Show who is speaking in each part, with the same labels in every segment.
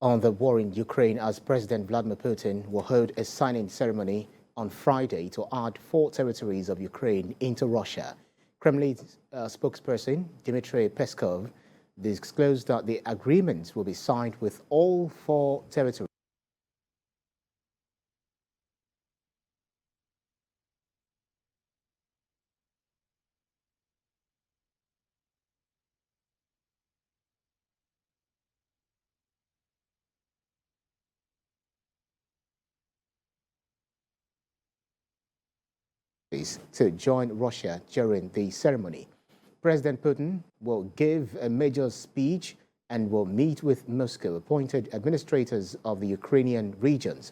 Speaker 1: on the war in Ukraine as President Vladimir Putin will hold a signing ceremony on Friday to add 4 territories of Ukraine into Russia. Kremlin spokesperson Dmitry Peskov disclosed that the agreement will be signed with all 4 territories to join Russia during the ceremony. President Putin will give a major speech and will meet with Moscow-appointed administrators of the Ukrainian regions.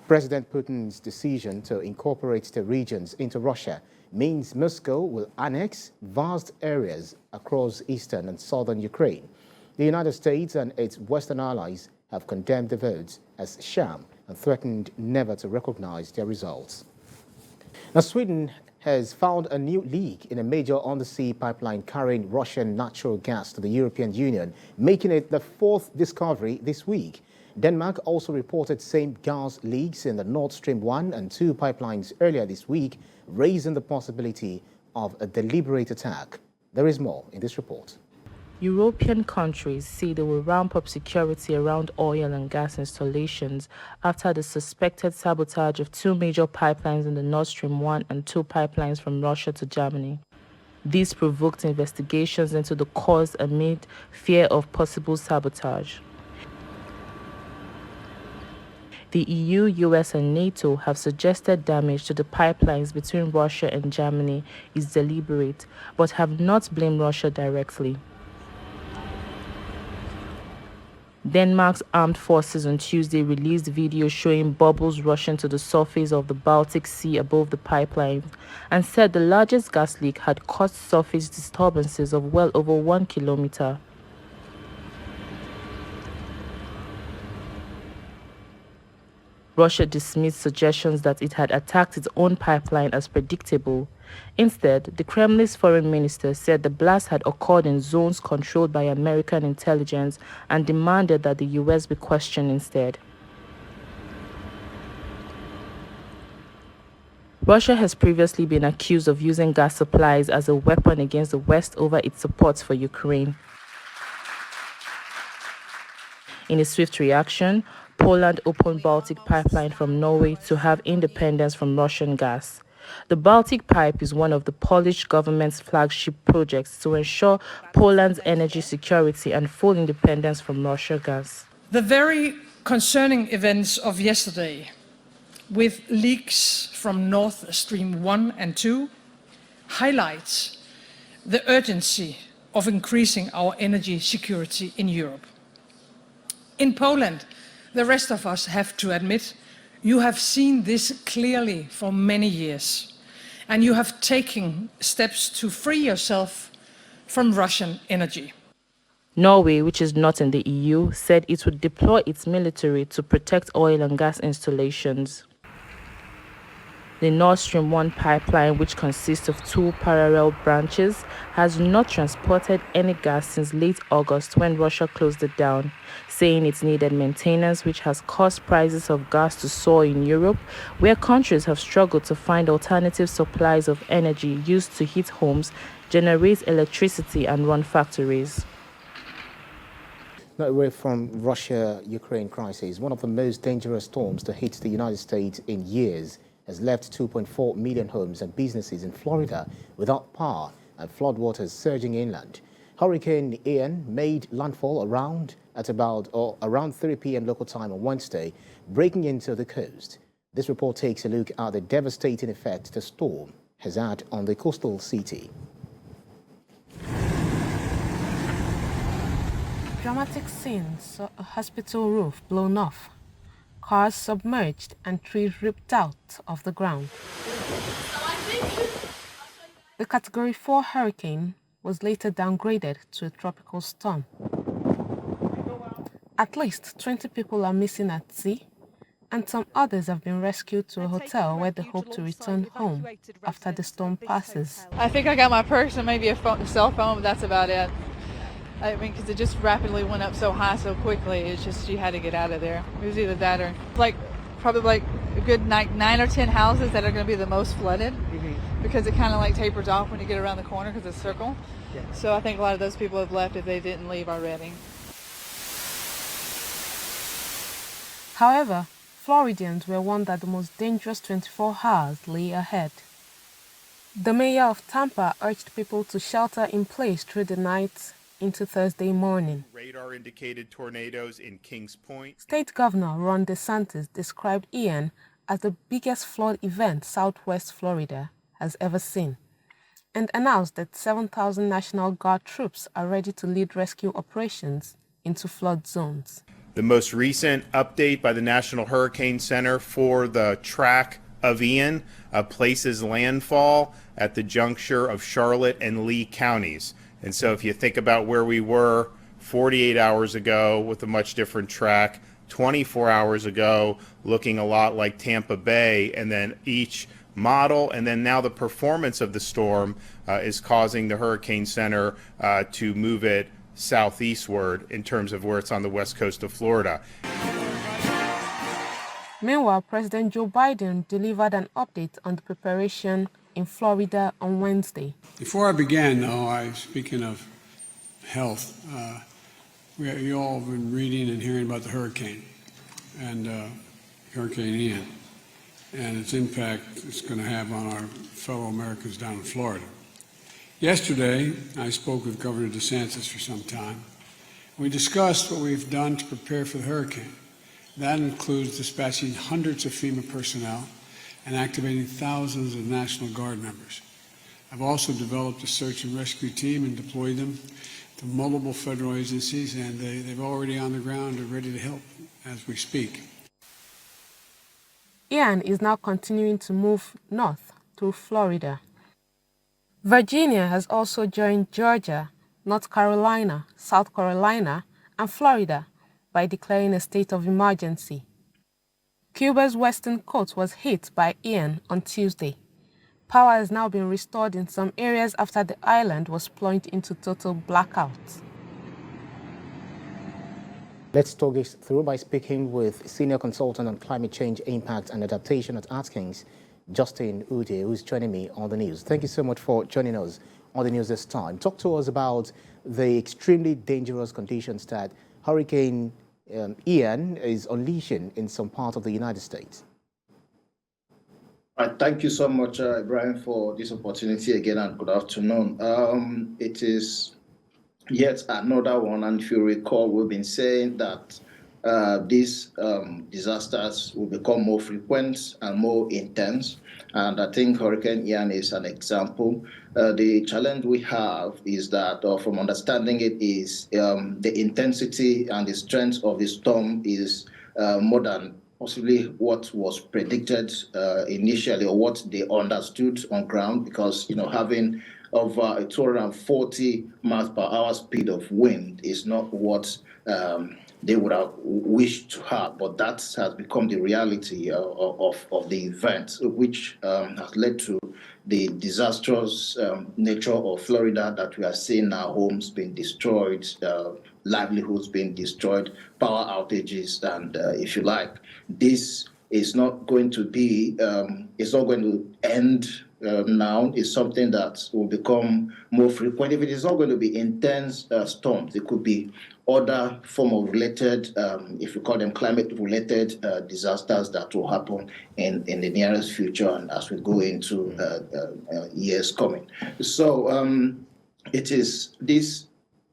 Speaker 1: President Putin's decision to incorporate the regions into Russia means Moscow will annex vast areas across eastern and southern Ukraine. The United States and its Western allies have condemned the votes as sham and threatened never to recognize their results. Now, Sweden has found a new leak in a major undersea pipeline carrying Russian natural gas to the European Union, making it the 4th discovery this week. Denmark also reported same gas leaks in the Nord Stream 1 and 2 pipelines earlier this week, raising the possibility of a deliberate attack. There is more in this report.
Speaker 2: European countries say they will ramp up security around oil and gas installations after the suspected sabotage of 2 major pipelines in the Nord Stream 1 and 2 pipelines from Russia to Germany. These provoked investigations into the cause amid fear of possible sabotage. The EU, US, and NATO have suggested damage to the pipelines between Russia and Germany is deliberate, but have not blamed Russia directly. Denmark's armed forces on Tuesday released video showing bubbles rushing to the surface of the Baltic Sea above the pipeline and said the largest gas leak had caused surface disturbances of well over 1 kilometer. Russia dismissed suggestions that it had attacked its own pipeline as predictable. Instead, the Kremlin's foreign minister said the blast had occurred in zones controlled by American intelligence and demanded that the US be questioned instead. Russia has previously been accused of using gas supplies as a weapon against the West over its support for Ukraine. In a swift reaction, Poland opened Baltic pipeline from Norway to have independence from Russian gas. The Baltic pipe is one of the Polish government's flagship projects to ensure Poland's energy security and full independence from Russian gas.
Speaker 3: The very concerning events of yesterday, with leaks from Nord Stream 1 and 2, highlights the urgency of increasing our energy security in Europe. In Poland, the rest of us have to admit, you have seen this clearly for many years, and you have taken steps to free yourself from Russian energy.
Speaker 2: Norway, which is not in the EU, said it would deploy its military to protect oil and gas installations. The Nord Stream 1 pipeline, which consists of 2 parallel branches, has not transported any gas since late August when Russia closed it down, saying it needed maintenance, which has caused prices of gas to soar in Europe, where countries have struggled to find alternative supplies of energy used to heat homes, generate electricity, and run factories.
Speaker 1: Not away from Russia-Ukraine crisis, one of the most dangerous storms to hit the United States in years has left 2.4 million homes and businesses in Florida without power and floodwaters surging inland. Hurricane Ian made landfall around 3 p.m. local time on Wednesday, breaking into the coast. This report takes a look at the devastating effect the storm has had on the coastal city.
Speaker 4: Dramatic scenes saw a hospital roof blown off, cars submerged and trees ripped out of the ground. The Category 4 hurricane was later downgraded to a tropical storm. At least 20 people are missing at sea, and some others have been rescued to a hotel where they hope to return home after the storm passes.
Speaker 5: I think I got my purse and maybe a cell phone, but that's about it. I mean, because it just rapidly went up so high so quickly. It's just you had to get out of there. It was either that or probably like a good 9 or 10 houses that are going to be the most flooded because it kind of like tapers off when you get around the corner because it's a circle. Yeah. So I think a lot of those people have left if they didn't leave already.
Speaker 4: However, Floridians were warned that the most dangerous 24 hours lay ahead. The mayor of Tampa urged people to shelter in place through the night into Thursday morning.
Speaker 6: Radar indicated tornadoes in Kings Point.
Speaker 4: State Governor Ron DeSantis described Ian as the biggest flood event Southwest Florida has ever seen, and announced that 7,000 National Guard troops are ready to lead rescue operations into flood zones.
Speaker 6: The most recent update by the National Hurricane Center for the track of Ian places landfall at the juncture of Charlotte and Lee counties. And so if you think about where we were 48 hours ago with a much different track, 24 hours ago looking a lot like Tampa Bay, and then each model and then now the performance of the storm is causing the Hurricane Center to move it southeastward in terms of where it's on the west coast of Florida.
Speaker 4: Meanwhile, President Joe Biden delivered an update on the preparation in Florida on Wednesday.
Speaker 7: Before I began, though, speaking of health, you all have been reading and hearing about the hurricane and Hurricane Ian and its impact it's going to have on our fellow Americans down in Florida. Yesterday, I spoke with Governor DeSantis for some time. We discussed what we've done to prepare for the hurricane. That includes dispatching hundreds of FEMA personnel and activating thousands of National Guard members. I've also developed a search and rescue team and deployed them to multiple federal agencies, and they're already on the ground and ready to help as we speak.
Speaker 4: Ian is now continuing to move north through Florida. Virginia has also joined Georgia, North Carolina, South Carolina, and Florida by declaring a state of emergency. Cuba's western coast was hit by Ian on Tuesday. Power has now been restored in some areas after the island was plunged into total blackout.
Speaker 1: Let's talk this through by speaking with Senior Consultant on Climate Change Impact and Adaptation at Atkins, Justin Ude, who's joining me on the news. Thank you so much for joining us on the news this time. Talk to us about the extremely dangerous conditions that Hurricane Ian is unleashing in some parts of the United States.
Speaker 8: Thank you so much, Brian, for this opportunity again, and good afternoon. It is yet another one, and if you recall, we've been saying that these disasters will become more frequent and more intense, and I think Hurricane Ian is an example. The challenge we have is that, from understanding it, is the intensity and the strength of the storm is more than possibly what was predicted initially, or what they understood on ground, because having over a 240 miles per hour speed of wind is not what they would have wished to have, but that has become the reality of the event, which has led to the disastrous nature of Florida that we are seeing now: homes being destroyed, livelihoods being destroyed, power outages, and if you like, this is not going to be, it's not going to end now. It's something that will become more frequent. If it is not going to be intense storms, it could be other form of related, if you call them climate-related disasters that will happen in the nearest future and as we go into years coming. So it is this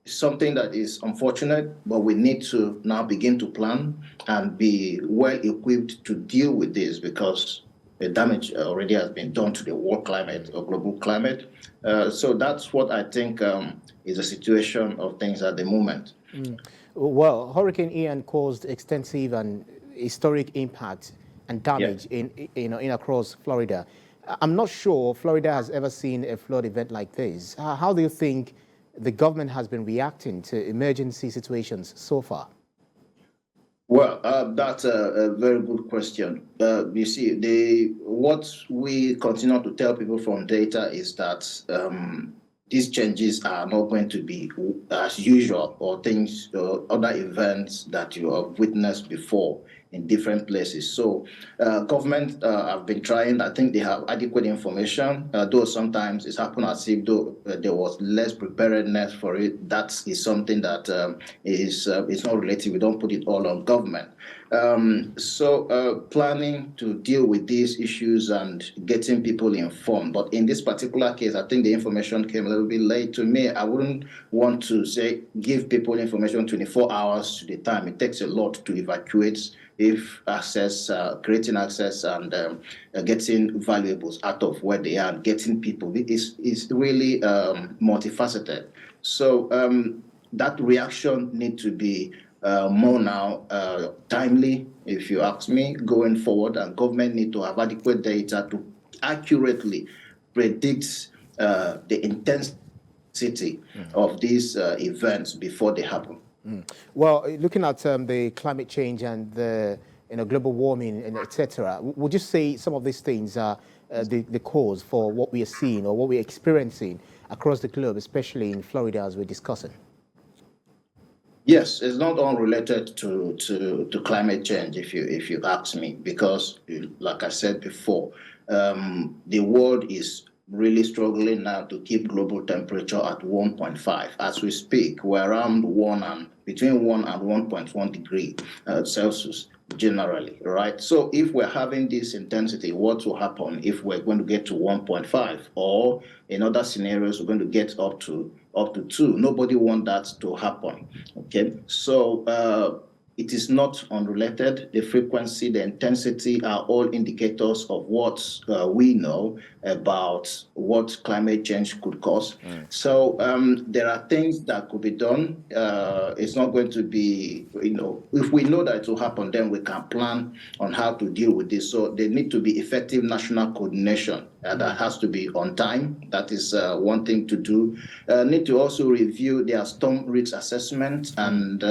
Speaker 8: something that is unfortunate, but we need to now begin to plan and be well equipped to deal with this, because the damage already has been done to the world climate or global climate. So that's what I think is the situation of things at the moment.
Speaker 1: Well, Hurricane Ian caused extensive and historic impact and damage in across Florida. I'm not sure Florida has ever seen a flood event like this. How do you think the government has been reacting to emergency situations so far?
Speaker 8: Well, that's a very good question. You see, what we continue to tell people from data is that these changes are not going to be as usual or things or other events that you have witnessed before in different places. So government have been trying. I think they have adequate information, though sometimes it's happened as if though there was less preparedness for it. That is something that is not related. We don't put it all on government. Planning to deal with these issues and getting people informed. But in this particular case, I think the information came a little bit late to me. I wouldn't want to say give people information 24 hours to the time. It takes a lot to evacuate if access, creating access and getting valuables out of where they are, getting people is really multifaceted. So that reaction needs to be more now timely, if you ask me, going forward, and government need to have adequate data to accurately predict the intensity of these events before they happen.
Speaker 1: Well, looking at the climate change and the global warming and etc., would you say some of these things are the cause for what we are seeing or what we're experiencing across the globe, especially in Florida, as we're discussing?
Speaker 8: Yes, it's not unrelated to climate change, if you ask me, because, like I said before, the world is really struggling now to keep global temperature at 1.5. As we speak, we're around between 1 and 1.1 degree Celsius generally, right? So if we're having this intensity, what will happen if we're going to get to 1.5, or in other scenarios we're going to get up to 2? Nobody wants that to happen. Okay, so it is not unrelated. The frequency, the intensity are all indicators of what we know about what climate change could cause. So there are things that could be done. It's not going to be, if we know that it will happen, then we can plan on how to deal with this. So there need to be effective national coordination. That has to be on time. That is one thing to do. Need to also review their storm risk assessment and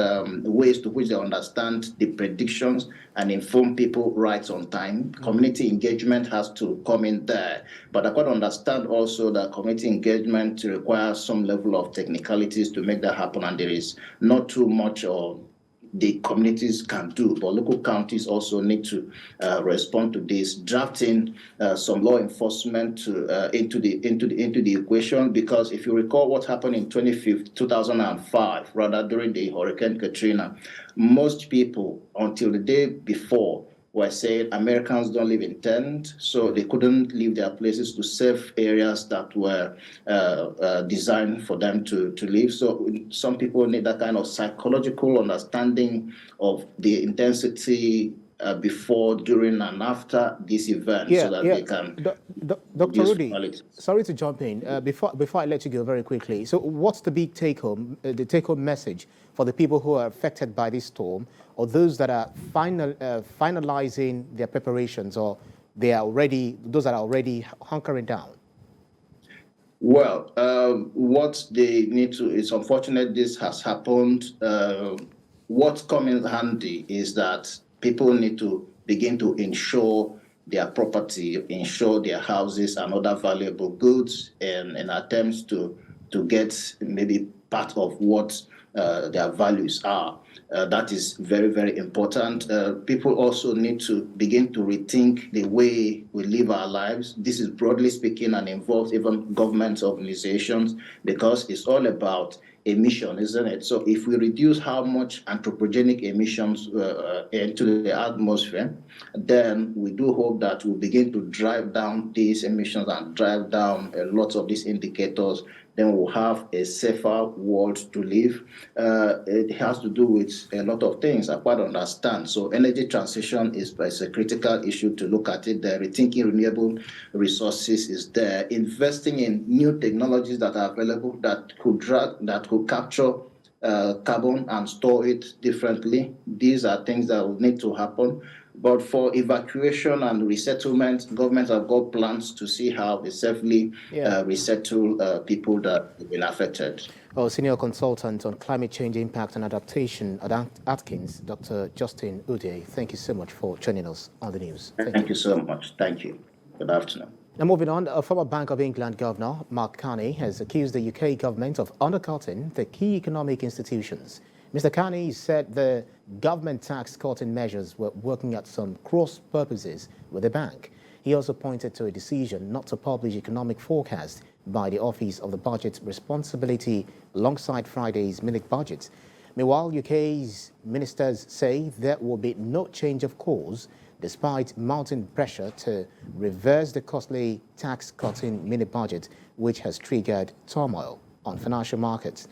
Speaker 8: ways to which they understand the predictions and inform people right on time. Community engagement has to come in there. But I quite understand also that community engagement requires some level of technicalities to make that happen, and there is not too much of the communities can do, but local counties also need to respond to this, drafting some law enforcement into the equation. Because if you recall what happened in 2005, rather during the Hurricane Katrina, most people until the day before were saying Americans don't live in tents, so they couldn't leave their places to safe areas that were designed for them to live. So some people need that kind of psychological understanding of the intensity before, during, and after this event, so that they can.
Speaker 1: Dr. Rudy, sorry to jump in. Before I let you go very quickly, so what's the big take-home, the take-home message for the people who are affected by this storm, or those that are finalizing their preparations, or those that are already hunkering down?
Speaker 8: Well, what they need to, it's unfortunate this has happened. What's coming handy is that people need to begin to insure their property, insure their houses and other valuable goods in attempts to get maybe part of what their values are. That is very, very important. People also need to begin to rethink the way we live our lives. This is broadly speaking and involves even government organizations, because it's all about emission, isn't it? So if we reduce how much anthropogenic emissions into the atmosphere, then we do hope that we'll begin to drive down these emissions and drive down a lot of these indicators. Then we'll have a safer world to live. It has to do with a lot of things, I quite understand. So energy transition is a critical issue to look at it there. Rethinking renewable resources is there. Investing in new technologies that are available that could capture carbon and store it differently. These are things that will need to happen. But for evacuation and resettlement, governments have got plans to see how they safely resettle people that have been affected.
Speaker 1: Well, Senior Consultant on Climate Change Impact and Adaptation at Atkins, Dr. Justin Ude, thank you so much for joining us on the news.
Speaker 8: Thank you so much. Thank you. Good afternoon.
Speaker 1: Now, moving on, a former Bank of England governor, Mark Carney, has accused the UK government of undercutting the key economic institutions. Mr. Carney said the government tax cutting measures were working at some cross purposes with the bank. He also pointed to a decision not to publish economic forecast by the Office of the Budget Responsibility alongside Friday's mini budget. Meanwhile, UK's ministers say there will be no change of course despite mounting pressure to reverse the costly tax-cutting mini-budget, which has triggered turmoil on financial markets.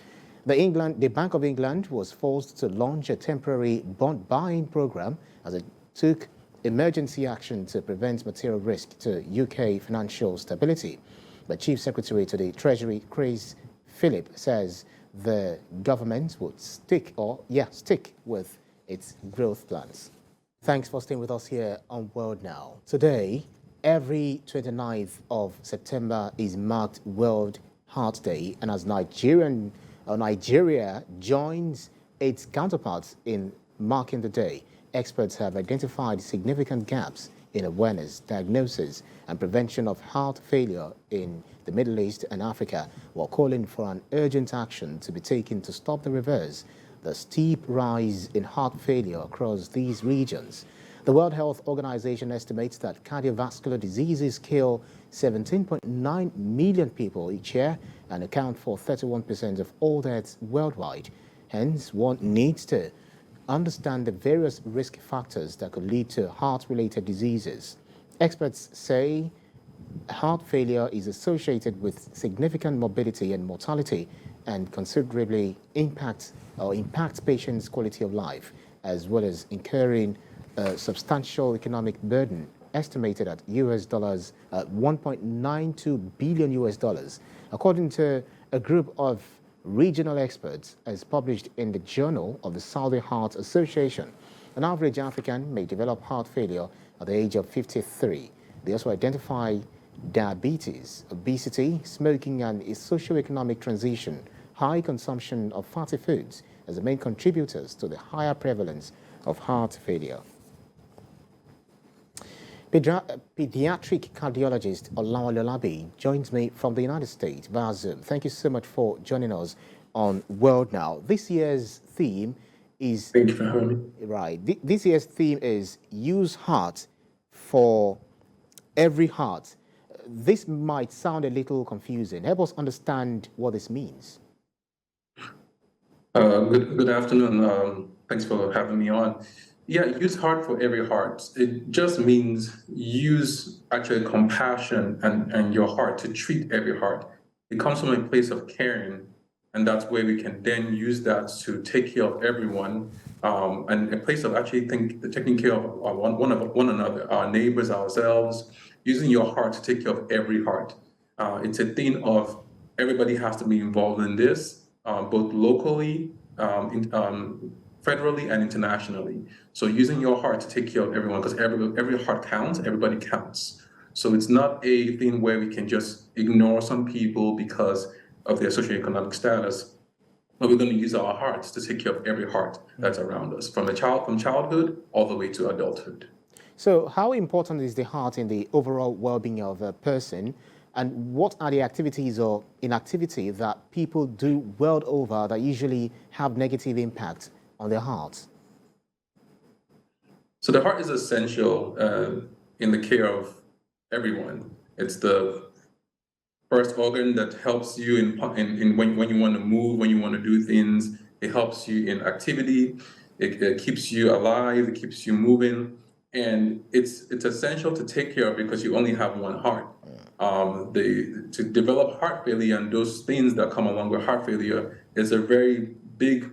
Speaker 1: The Bank of England was forced to launch a temporary bond buying program as it took emergency action to prevent material risk to UK financial stability. But Chief Secretary to the Treasury, Chris Philip, says the government would stick with its growth plans. Thanks for staying with us here on World Now. Today, every 29th of September is marked World Heart Day, and as Nigeria joins its counterparts in marking the day, experts have identified significant gaps in awareness, diagnosis, and prevention of heart failure in the Middle East and Africa, while calling for an urgent action to be taken to stop the steep rise in heart failure across these regions. The World Health Organization estimates that cardiovascular diseases kill 17.9 million people each year and account for 31% of all deaths worldwide. Hence, one needs to understand the various risk factors that could lead to heart-related diseases. Experts say heart failure is associated with significant morbidity and mortality and considerably impacts patients' quality of life, as well as incurring a substantial economic burden estimated at $1.92 billion. According to a group of regional experts, as published in the Journal of the Saudi Heart Association, an average African may develop heart failure at the age of 53. They also identify diabetes, obesity, smoking, and a socioeconomic transition, high consumption of fatty foods as the main contributors to the higher prevalence of heart failure. Pediatric cardiologist Olawale Olabi joins me from the United States via Zoom. Thank you so much for joining us on World Now. This year's theme is...
Speaker 9: Thank you for having me.
Speaker 1: Right. This year's theme is Use Heart for Every Heart. This might sound a little confusing. Help us understand what this means.
Speaker 9: Good afternoon. Thanks for having me on. Yeah, use heart for every heart. It just means use actually compassion and your heart to treat every heart. It comes from a place of caring, and that's where we can then use that to take care of everyone, and a place of actually taking care of one another, our neighbors, ourselves, using your heart to take care of every heart. It's a thing of everybody has to be involved in this, both locally, federally, and internationally. So using your heart to take care of everyone, because every heart counts, everybody counts. So it's not a thing where we can just ignore some people because of their socioeconomic status, but we're going to use our hearts to take care of every heart that's around us, from childhood all the way to adulthood.
Speaker 1: So how important is the heart in the overall well-being of a person, and what are the activities or inactivity that people do world over that usually have negative impact on their hearts?
Speaker 9: So the heart is essential in the care of everyone. It's the first organ that helps you in when you want to move, when you want to do things. It helps you in activity. It keeps you alive. It keeps you moving, and it's essential to take care of because you only have one heart. To develop heart failure and those things that come along with heart failure is a very big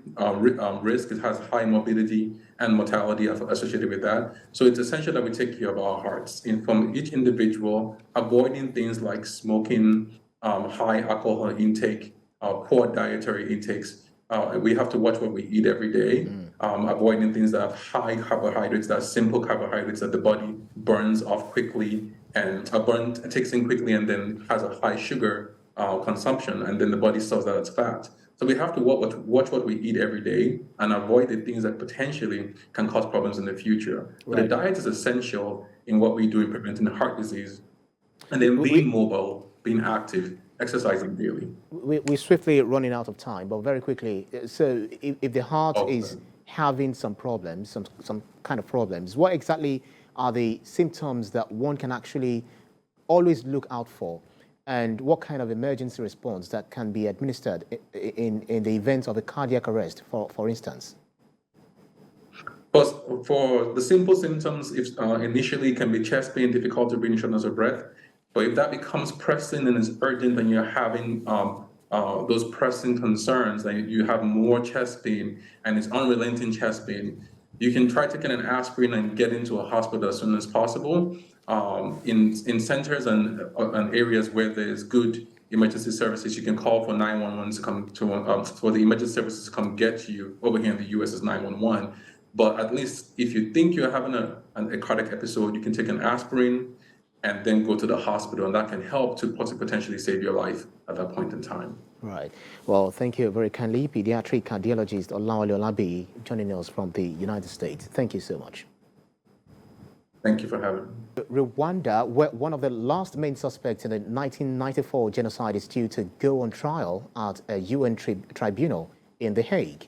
Speaker 9: risk. It has high morbidity and mortality associated with that. So it's essential that we take care of our hearts. From each individual, avoiding things like smoking, high alcohol intake, poor dietary intakes. We have to watch what we eat every day, avoiding things that have high carbohydrates, that are simple carbohydrates that the body burns off quickly and takes in quickly, and then has a high sugar consumption, and then the body stores that as fat. So we have to watch what we eat every day and avoid the things that potentially can cause problems in the future. Right. But the diet is essential in what we do in preventing heart disease. And then being mobile, being active, exercising daily.
Speaker 1: We're swiftly running out of time, but very quickly. So if the heart
Speaker 9: Okay.
Speaker 1: is having some problems, some kind of problems, what exactly are the symptoms that one can actually always look out for? And what kind of emergency response that can be administered in the event of a cardiac arrest, for instance?
Speaker 9: For the simple symptoms, if initially can be chest pain, difficulty breathing, shortness of breath. But if that becomes pressing and is urgent and you're having those pressing concerns, that you have more chest pain and it's unrelenting chest pain, you can try taking an aspirin and get into a hospital as soon as possible. In centers and areas where there's good emergency services, you can call for 911 to come to for the emergency services to come get you. Over here in the US is 911. But at least if you think you're having a cardiac episode, you can take an aspirin and then go to the hospital, and that can help to potentially save your life at that point in time.
Speaker 1: Right. Well, thank you very kindly, pediatric cardiologist Olawale Olabi, joining us from the United States. Thank you so much.
Speaker 9: Thank you for having me.
Speaker 1: Rwanda, where one of the last main suspects in the 1994 genocide, is due to go on trial at a UN tribunal in The Hague.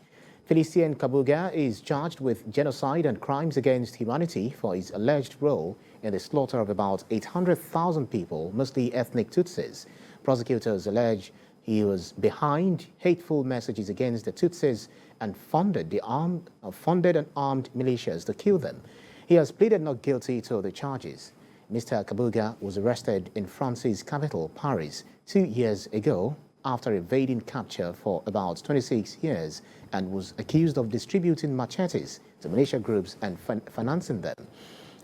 Speaker 1: Felicien Kabuga is charged with genocide and crimes against humanity for his alleged role in the slaughter of about 800,000 people, mostly ethnic Tutsis. Prosecutors allege he was behind hateful messages against the Tutsis and funded and armed militias to kill them. He has pleaded not guilty to the charges. Mr. Kabuga was arrested in France's capital, Paris, 2 years ago after evading capture for about 26 years and was accused of distributing machetes to militia groups and financing them.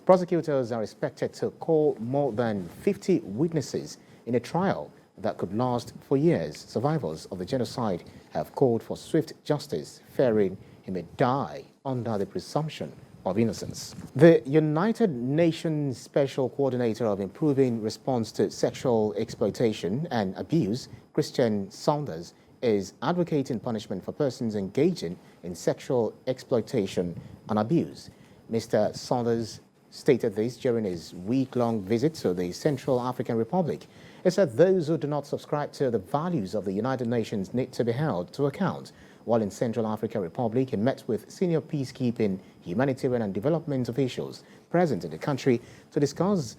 Speaker 1: Prosecutors are expected to call more than 50 witnesses in a trial that could last for years. Survivors of the genocide have called for swift justice, fearing he may die under the presumption of innocence. The United Nations Special Coordinator of Improving Response to Sexual Exploitation and Abuse, Christian Saunders, is advocating punishment for persons engaging in sexual exploitation and abuse. Mr. Saunders stated this during his week-long visit to the Central African Republic. He said those who do not subscribe to the values of the United Nations need to be held to account. While in Central African Republic, he met with senior peacekeeping, humanitarian and development officials present in the country to discuss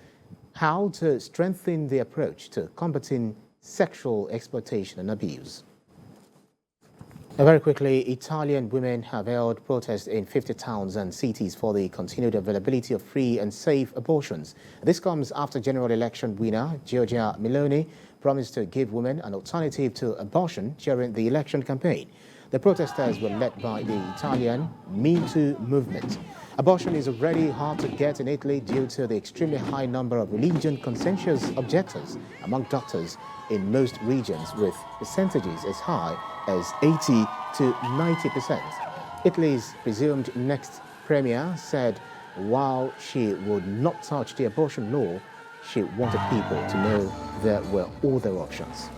Speaker 1: how to strengthen the approach to combating sexual exploitation and abuse. Now, very quickly, Italian women have held protests in 50 towns and cities for the continued availability of free and safe abortions. This comes after general election winner Giorgia Meloni promised to give women an alternative to abortion during the election campaign. The protesters were led by the Italian Me Too movement. Abortion is already hard to get in Italy due to the extremely high number of religion-conscientious objectors among doctors in most regions, with percentages as high as 80 to 90%. Italy's presumed next premier said while she would not touch the abortion law, she wanted people to know there were other options.